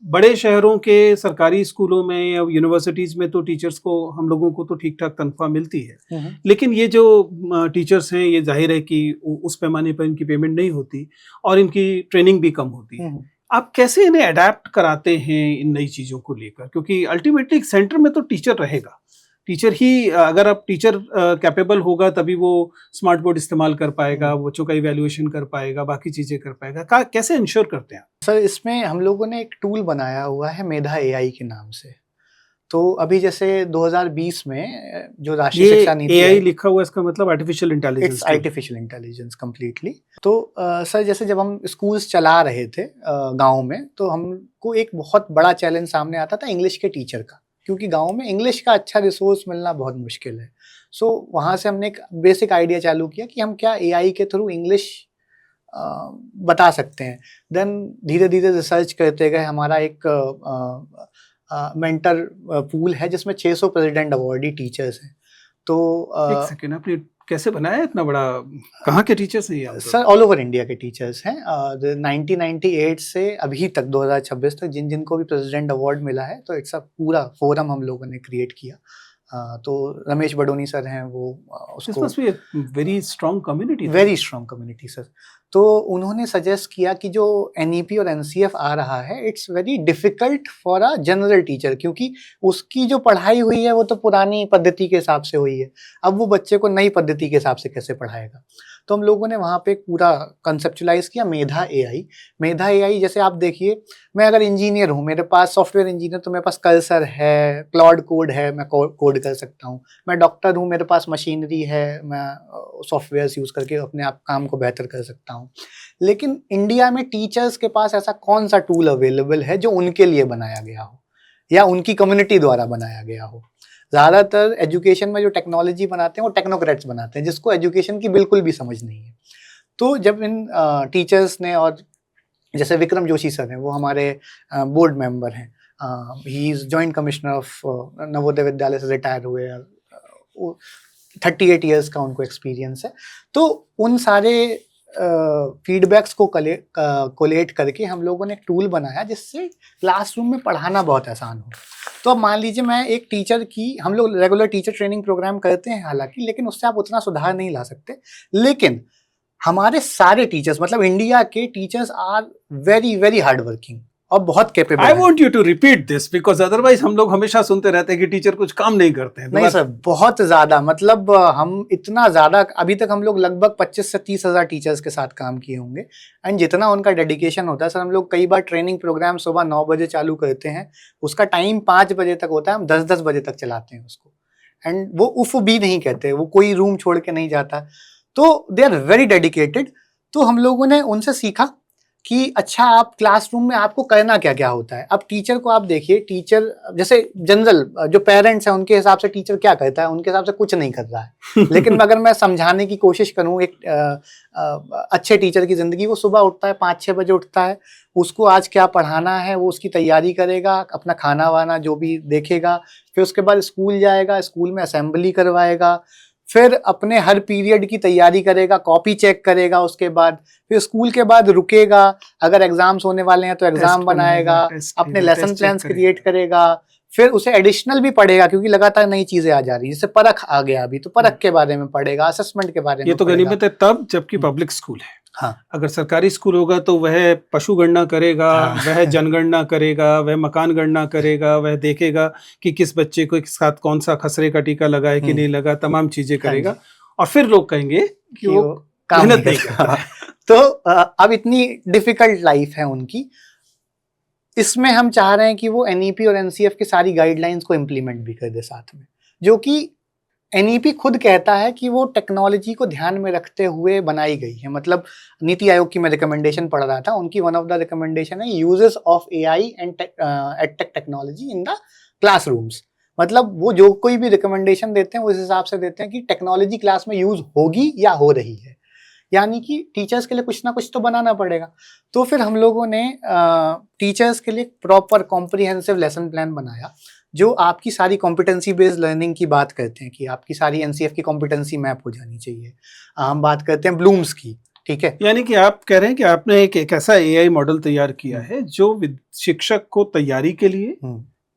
बड़े शहरों के सरकारी स्कूलों में या यूनिवर्सिटीज में तो टीचर्स को, हम लोगों को तो ठीक ठाक तनख्वाह मिलती है, लेकिन ये जो टीचर्स हैं, ये जाहिर है कि उस पैमाने पर इनकी पेमेंट नहीं होती और इनकी ट्रेनिंग भी कम होती है। आप कैसे इन्हें अडेप्ट कराते हैं इन नई चीज़ों को लेकर? क्योंकि अल्टीमेटली सेंटर में तो टीचर रहेगा। टीचर ही, अगर आप टीचर कैपेबल होगा तभी वो स्मार्ट बोर्ड इस्तेमाल कर पाएगा, बच्चों का इवैल्यूएशन कर पाएगा, बाकी चीज़ें कर पाएगा। कैसे इंश्योर करते हैं? सर, इसमें हम लोगों ने एक टूल बनाया हुआ है मेधा AI के नाम से। तो अभी जैसे 2020 में जो राष्ट्रीय शिक्षा नीति, AI लिखा हुआ, इसका मतलब artificial intelligence. It's artificial intelligence completely. तो सर, जैसे जब हम स्कूल्स चला रहे थे गांव में, तो हमको एक बहुत बड़ा चैलेंज सामने आता था इंग्लिश के टीचर का, क्योंकि गांव में इंग्लिश का अच्छा रिसोर्स मिलना बहुत मुश्किल है। सो वहाँ से हमने एक बेसिक आइडिया चालू किया कि हम क्या AI के थ्रू इंग्लिश बता सकते हैं। देन धीरे धीरे रिसर्च करते गए। हमारा एक मेंटर पूल है जिसमें 600 प्रेसिडेंट अवार्डी टीचर्स हैं। तो एक सेकेंड, आपने कैसे बनाया इतना बड़ा? कहाँ के टीचर्स हैं ये? सर ऑल ओवर इंडिया के टीचर्स हैं। 1998 से अभी तक 2026 तक जिन जिनको भी प्रेसिडेंट अवार्ड मिला है, तो इट्स अ पूरा फोरम हम लोगों ने क्रिएट किया। तो रमेश बडोनी सर हैं, वो उसको very strong community, very strong community sir. तो उन्होंने सजेस्ट किया कि जो एनईपी और एनसीएफ आ रहा है, it's very difficult for a general teacher, क्योंकि उसकी जो पढ़ाई हुई है वो तो पुरानी पद्धति के हिसाब से हुई है। अब वो बच्चे को नई पद्धति के हिसाब से कैसे पढ़ाएगा? तो हम लोगों ने वहाँ पे एक पूरा कंसेप्चुलाइज किया मेधा एआई। मेधा एआई जैसे आप देखिए, मैं अगर इंजीनियर हूँ, मेरे पास सॉफ्टवेयर इंजीनियर, तो मेरे पास कर्सर है, क्लाउड कोड है, मैं कोड कर सकता हूँ। मैं डॉक्टर हूँ, मेरे पास मशीनरी है, मैं सॉफ्टवेयर यूज करके अपने आप काम को बेहतर कर सकता हूँ। लेकिन इंडिया में टीचर्स के पास ऐसा कौन सा टूल अवेलेबल है जो उनके लिए बनाया गया हो या उनकी कम्युनिटी द्वारा बनाया गया हो? ज्यादातर एजुकेशन में जो टेक्नोलॉजी बनाते हैं वो टेक्नोक्रेट्स बनाते हैं, जिसको एजुकेशन की बिल्कुल भी समझ नहीं है। तो जब इन टीचर्स ने, और जैसे विक्रम जोशी सर हैं, वो हमारे बोर्ड मेंबर हैं, he is joint commissioner of Navodaya Vidyalaya से रिटायर हुए, 38 ईयर्स का उनको एक्सपीरियंस है। तो उन सारे फीडबैक्स को कोलेट करके हम लोगों ने एक टूल बनाया जिससे क्लासरूम में पढ़ाना बहुत आसान हो। तो अब मान लीजिए मैं एक टीचर की, हम लोग रेगुलर टीचर ट्रेनिंग प्रोग्राम करते हैं हालांकि, लेकिन उससे आप उतना सुधार नहीं ला सकते। लेकिन हमारे सारे टीचर्स, मतलब इंडिया के teachers are very very hard working और बहुत capable. I want you to repeat this because otherwise हम लोग हमेशा सुनते रहते हैं कि टीचर कुछ काम नहीं करते हैं। नहीं सर, बहुत ज्यादा, मतलब हम इतना ज्यादा, अभी तक हम लोग लगभग 25 से 30 हजार टीचर्स के साथ काम किए होंगे। एंड जितना उनका डेडिकेशन होता है सर, हम लोग कई बार ट्रेनिंग प्रोग्राम सुबह 9 बजे चालू करते हैं, उसका टाइम 5 बजे तक होता है, हम 10-10 बजे तक चलाते हैं उसको। एंड वो उफ भी नहीं कहते, वो कोई रूम छोड़ के नहीं जाता। तो दे आर वेरी डेडिकेटेड। तो हम लोगों ने उनसे सीखा कि अच्छा, आप क्लासरूम में आपको करना क्या क्या होता है। अब टीचर को आप देखिए, टीचर जैसे जनरल जो पेरेंट्स हैं उनके हिसाब से टीचर क्या करता है, उनके हिसाब से कुछ नहीं कर रहा है। लेकिन अगर मैं समझाने की कोशिश करूं एक अच्छे टीचर की जिंदगी, वो सुबह उठता है 5-6 बजे उठता है, उसको आज क्या पढ़ाना है वो उसकी तैयारी करेगा, अपना खाना वाना जो भी देखेगा, फिर उसके बाद स्कूल जाएगा, स्कूल में असेंबली करवाएगा, फिर अपने हर पीरियड की तैयारी करेगा, कॉपी चेक करेगा, उसके बाद फिर स्कूल के बाद रुकेगा, अगर एग्जाम्स होने वाले हैं तो एग्जाम बनाएगा, अपने लेसन प्लान्स क्रिएट करेगा, फिर उसे एडिशनल भी पढ़ेगा क्योंकि लगातार नई चीजें आ जा रही है। जैसे परख आ गया अभी, तो परख के बारे में पढ़ेगा, असेसमेंट के बारे में। ये तो गनीमत है तब जबकि पब्लिक स्कूल है। हाँ, अगर सरकारी स्कूल होगा तो वह पशु गणना करेगा, वह जनगणना करेगा, वह मकान गणना करेगा, वह देखेगा कि किस बच्चे को एक साथ कौन सा खसरे का टीका लगा है कि नहीं लगा, तमाम चीजें करेगा, और फिर लोग कहेंगे कि वो मेहनत नहीं करता। तो अब इतनी डिफिकल्ट लाइफ है उनकी, इसमें हम चाह रहे हैं कि वो एनईपी और एनसीएफ की सारी गाइडलाइंस को इम्प्लीमेंट भी कर दे साथ में, जो कि एनईपी खुद कहता है कि वो टेक्नोलॉजी को ध्यान में रखते हुए बनाई गई है। मतलब नीति आयोग की मैं रिकमेंडेशन पढ़ रहा था, उनकी वन ऑफ द रिकमेंडेशन है uses of AI and edtech technology in the classrooms. मतलब वो जो कोई भी रिकमेंडेशन देते हैं उस हिसाब से देते हैं कि टेक्नोलॉजी क्लास में यूज होगी या हो रही है, यानी कि टीचर्स के लिए कुछ ना कुछ तो बनाना पड़ेगा। तो फिर हम लोगों ने टीचर्स के लिए प्रॉपर कॉम्प्रिहेंसिव लेसन प्लान बनाया, जो आपकी सारी कॉम्पिटेंसी बेस्ड लर्निंग की बात करते हैं कि आपकी सारी एनसीएफ की कॉम्पिटेंसी मैप हो जानी चाहिए। हम बात करते हैं ब्लूम्स की, ठीक है। यानी कि आप कह रहे हैं कि आपने एक ऐसा एआई मॉडल तैयार किया है जो शिक्षक को तैयारी के लिए,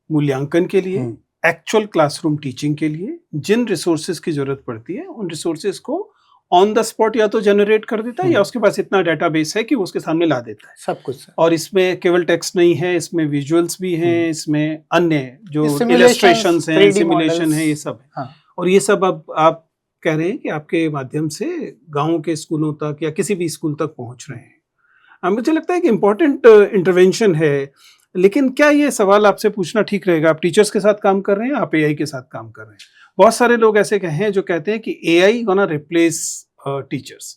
मूल्यांकन के लिए, एक्चुअल क्लासरूम टीचिंग के लिए जिन रिसोर्सेज की जरूरत पड़ती है उन रिसोर्सेज को ऑन द स्पॉट या तो जनरेट कर देता है या उसके पास इतना डेटाबेस है कि वो उसके सामने ला देता है सब कुछ। और इसमें केवल टेक्स्ट नहीं है, इसमें विजुअल्स भी हैं, इसमें अन्य जो इलस्ट्रेशंस हैं, सिमुलेशन है, ये सब है। हाँ। और ये सब अब आप कह रहे हैं कि आपके माध्यम से गाँव के स्कूलों तक या किसी भी स्कूल तक पहुंच रहे हैं। मुझे लगता है कि इम्पोर्टेंट इंटरवेंशन है। लेकिन क्या ये सवाल आपसे पूछना ठीक रहेगा, आप टीचर्स के साथ काम कर रहे हैं, आप एआई के साथ काम कर रहे हैं। बहुत सारे लोग ऐसे हैं जो कहते हैं कि AI gonna replace teachers,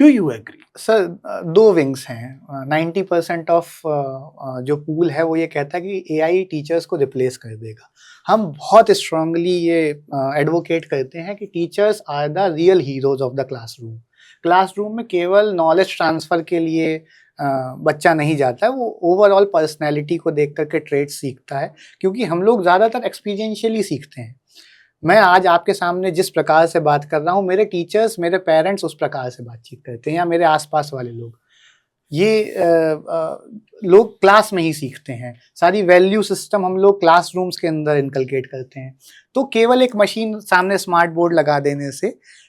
do you agree? Sir, दो विंग्स हैं। 90% ऑफ जो पूल है वो ये कहता है कि एआई टीचर्स को रिप्लेस कर देगा। हम बहुत स्ट्रांगली ये एडवोकेट करते हैं कि teachers are the real heroes of the classroom. Classroom में केवल नॉलेज ट्रांसफर के लिए बच्चा नहीं जाता है, वो ओवरऑल पर्सनैलिटी को देख करके ट्रेट सीखता है, क्योंकि हम लोग ज़्यादातर एक्सपीरियंशियली सीखते हैं। मैं आज आपके सामने जिस प्रकार से बात कर रहा हूँ, मेरे टीचर्स, मेरे पेरेंट्स उस प्रकार से बातचीत करते हैं, या मेरे आसपास वाले लोग। ये लोग क्लास में ही सीखते हैं। सारी वैल्यू सिस्टम हम लोग क्लासरूम्स के अंदर इनकलकेट करते हैं। तो केवल एक मशीन सामने स्मार्ट बोर्ड लगा देने से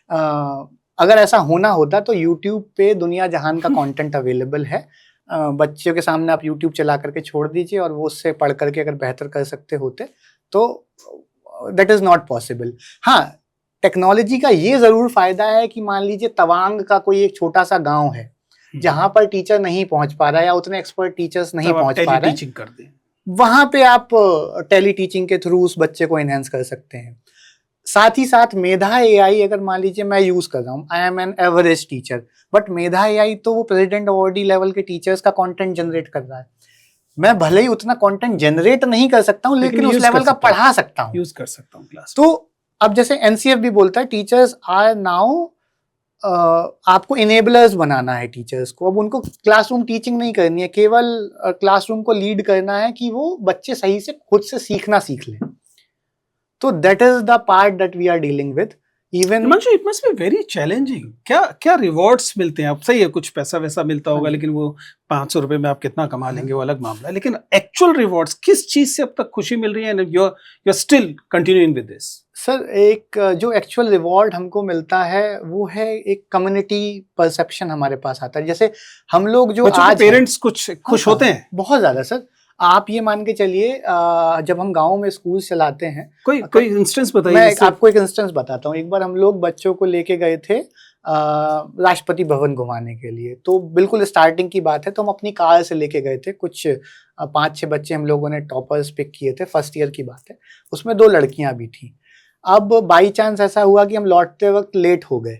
अगर ऐसा होना होता तो यूट्यूब पे दुनिया जहान का कंटेंट अवेलेबल है। बच्चों के सामने आप यूट्यूब चला करके छोड़ दीजिए और वो उससे पढ़ करके अगर बेहतर कर सकते होते तो दैट इज़ नॉट पॉसिबल। हाँ, टेक्नोलॉजी का ये ज़रूर फ़ायदा है कि मान लीजिए तवांग का कोई एक छोटा सा गाँव है जहाँ पर टीचर नहीं पहुँच पा रहा है या उतने एक्सपर्ट टीचर्स नहीं पहुँच पा रहे हैं, कर दें, वहाँ पे आप टेली टीचिंग के थ्रू उस बच्चे को एनहेंस कर सकते हैं। साथ ही साथ मेधा एआई अगर मान लीजिए मैं यूज कर रहा हूँ, I am an average teacher, but Medha AI तो वो प्रेसिडेंट अवॉर्डी लेवल के टीचर्स का कंटेंट जनरेट कर रहा है। मैं भले ही उतना कंटेंट जनरेट नहीं कर सकता हूँ, लेकिन उस लेवल का पढ़ा सकता हूँ, यूज कर सकता हूँ क्लास। तो अब जैसे एनसीएफ भी बोलता है टीचर्स आर नाउ, आपको इनेबलर्स बनाना है टीचर्स को। अब उनको क्लासरूम टीचिंग नहीं करनी है, केवल क्लासरूम को लीड करना है कि वो बच्चे सही से खुद से सीखना सीख लें। तो that is the part that we are dealing with. Even Himanshu, it must be very challenging. क्या रिवॉर्ड्स मिलते हैं? अब सही है कुछ पैसा वैसा मिलता होगा, लेकिन वो 500 रुपए में आप कितना कमा लेंगे वो अलग मामला है, लेकिन एक्चुअल रिवॉर्ड्स किस चीज से अब तक खुशी मिल रही है? And you are still continuing with this. Sir, एक जो एक्चुअल रिवॉर्ड हमको मिलता है वो है एक कम्युनिटी परसेप्शन हमारे पास आता है। जैसे हम लोग जो आज पेरेंट्स कुछ खुश होते हैं बहुत ज्यादा। सर, आप ये मान के चलिए जब हम गांव में स्कूल चलाते हैं, कोई इंस्टेंस बताइए। मैं आपको एक इंस्टेंस बताता हूँ। एक बार हम लोग बच्चों को लेके गए थे राष्ट्रपति भवन घुमाने के लिए। तो बिल्कुल स्टार्टिंग की बात है, तो हम अपनी कार से लेके गए थे। कुछ 5-6 बच्चे हम लोगों ने टॉपर्स पिक किए थे, फर्स्ट ईयर की बात है। उसमें 2 लड़कियां भी थी। अब बाई चांस ऐसा हुआ कि हम लौटते वक्त लेट हो गए,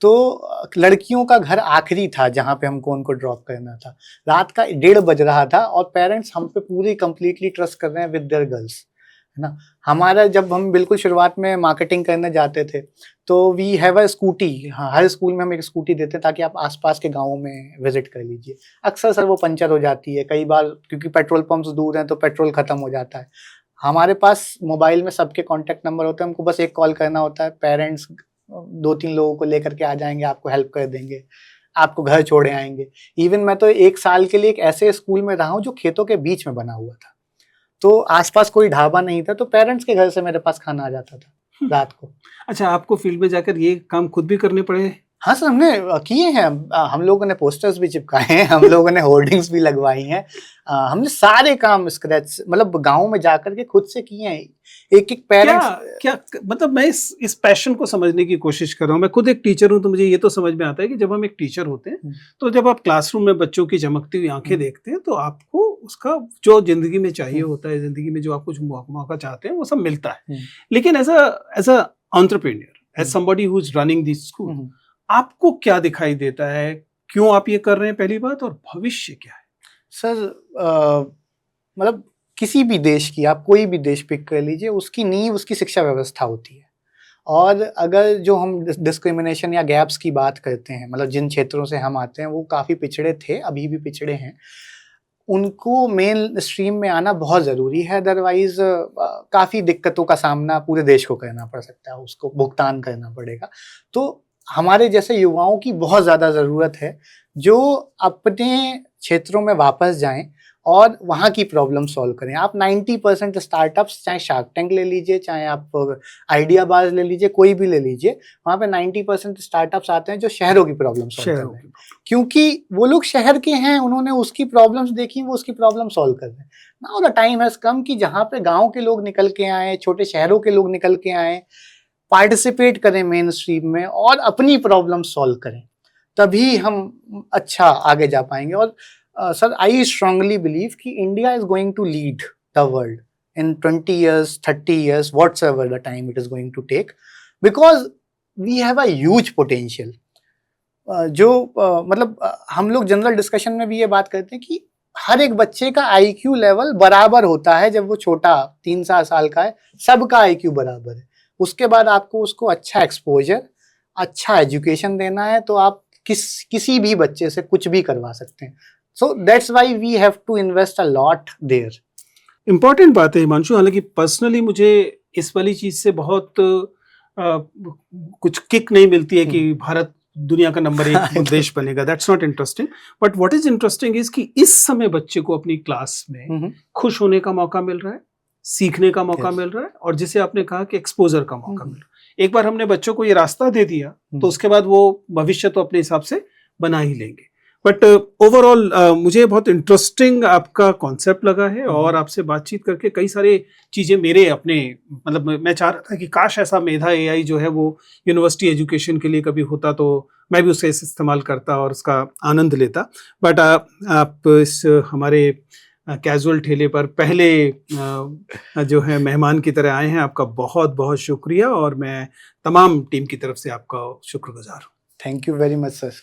तो लड़कियों का घर आखिरी था जहाँ पे हमको उनको ड्रॉप करना था। रात का 1:30 बज रहा था और पेरेंट्स हम पे पूरी कंप्लीटली ट्रस्ट कर रहे हैं विद देयर गर्ल्स, है ना। हमारा जब हम बिल्कुल शुरुआत में मार्केटिंग करने जाते थे तो वी हैव अ स्कूटी। हाँ, हर स्कूल में हम एक स्कूटी देते हैं ताकि आप आसपास के गाँवों में विजिट कर लीजिए। अक्सर सर वो पंचर हो जाती है, कई बार क्योंकि पेट्रोल पंप्स दूर हैं तो पेट्रोल खत्म हो जाता है। हमारे पास मोबाइल में सबके कॉन्टैक्ट नंबर होते हैं, हमको बस एक कॉल करना होता है, पेरेंट्स 2-3 लोगों को लेकर के आ जाएंगे, आपको हेल्प कर देंगे, आपको घर छोड़े आएंगे। इवन मैं तो 1 साल के लिए एक ऐसे स्कूल में रहा हूँ जो खेतों के बीच में बना हुआ था, तो आसपास कोई ढाबा नहीं था, तो पेरेंट्स के घर से मेरे पास खाना आ जाता था रात को। अच्छा, आपको फील्ड में जाकर ये काम खुद भी करने पड़े? हाँ सर, हमने किए हैं। हम लोगों ने पोस्टर्स भी चिपकाए हैं, हम लोगों ने होर्डिंग्स भी लगवाई हैं। हमने सारे काम स्क्रैच, मतलब गाँव में जाकर के खुद से किए हैं। एक पेरेंट्स क्या मतलब मैं इस पैशन को समझने की कोशिश कर रहा हूँ। मैं खुद एक टीचर हूँ, तो मुझे ये तो समझ में आता है कि जब हम एक टीचर होते हैं तो जब आप क्लासरूम में बच्चों की चमकती हुई आंखें देखते हैं तो आपको उसका जो जिंदगी में चाहिए होता है, जिंदगी में जो आप कुछ मौका चाहते हैं वो सब मिलता है। लेकिन as a entrepreneur, as somebody who is running this school, आपको क्या दिखाई देता है? क्यों आप ये कर रहे हैं, पहली बात, और भविष्य क्या है? सर, मतलब किसी भी देश की, आप कोई भी देश पिक कर लीजिए, उसकी नींव उसकी शिक्षा व्यवस्था होती है। और अगर जो हम डिस्क्रिमिनेशन या गैप्स की बात करते हैं, मतलब जिन क्षेत्रों से हम आते हैं वो काफ़ी पिछड़े थे, अभी भी पिछड़े हैं, उनको मेन स्ट्रीम में आना बहुत ज़रूरी है। अदरवाइज काफ़ी दिक्कतों का सामना पूरे देश को करना पड़ सकता है, उसको भुगतान करना पड़ेगा। तो हमारे जैसे युवाओं की बहुत ज़्यादा ज़रूरत है जो अपने क्षेत्रों में वापस जाएं और वहाँ की प्रॉब्लम सॉल्व करें। आप 90% स्टार्टअप्स, चाहे शार्क टैंक ले लीजिए, चाहे आप आइडियाबाज ले लीजिए, कोई भी ले लीजिए, वहाँ पे 90% स्टार्टअप्स आते हैं जो शहरों की प्रॉब्लम सॉल्व कर रहे हैं, क्योंकि वो लोग शहर के हैं, उन्होंने उसकी प्रॉब्लम्स देखी, वो उसकी प्रॉब्लम सॉल्व कर रहे हैं। Now the time has come कि जहाँ पे गाँव के लोग निकल के आए, छोटे शहरों के लोग निकल के आए, पार्टिसिपेट करें मेन स्ट्रीम में और अपनी प्रॉब्लम सॉल्व करें, तभी हम अच्छा आगे जा पाएंगे। और सर, आई स्ट्रांगली बिलीव कि India is going to lead the world in 20 years, 30 years, whatsoever the time it is going to take, because we have a huge potential. मतलब हम लोग जनरल डिस्कशन में भी ये बात करते हैं कि हर एक बच्चे का IQ लेवल बराबर होता है जब वो छोटा 3-4 साल का है, सबका IQ बराबर है। उसके बाद आपको उसको अच्छा एक्सपोजर, अच्छा एजुकेशन देना है, तो आप किसी भी बच्चे से कुछ भी करवा सकते हैं। So that's why we have to invest a lot there. Important बात है हिमांशु, हालांकि पर्सनली मुझे इस वाली चीज से बहुत कुछ किक नहीं मिलती है कि भारत दुनिया का नंबर 1 देश बनेगा, that's not interesting. But what is interesting is कि इस समय बच्चे को अपनी क्लास में खुश होने का मौका मिल रहा है, सीखने का मौका मिल रहा है, और जिसे आपने कहा कि एक्सपोजर का मौका मिल रहा है। एक बार हमने बच्चों को ये रास्ता दे दिया तो उसके बाद वो भविष्य तो अपने हिसाब से बना ही लेंगे। बट ओवरऑल मुझे बहुत इंटरेस्टिंग आपका कॉन्सेप्ट लगा है, और आपसे बातचीत करके कई सारे चीज़ें मेरे अपने, मतलब मैं चाह रहा था कि काश ऐसा मेधा एआई जो है वो यूनिवर्सिटी एजुकेशन के लिए कभी होता तो मैं भी उसका इस्तेमाल करता और उसका आनंद लेता। बट आप इस हमारे कैजुअल ठेले पर पहले जो है मेहमान की तरह आए हैं, आपका बहुत बहुत शुक्रिया, और मैं तमाम टीम की तरफ से आपका शुक्रगुजार हूँ। Thank you very much, sir.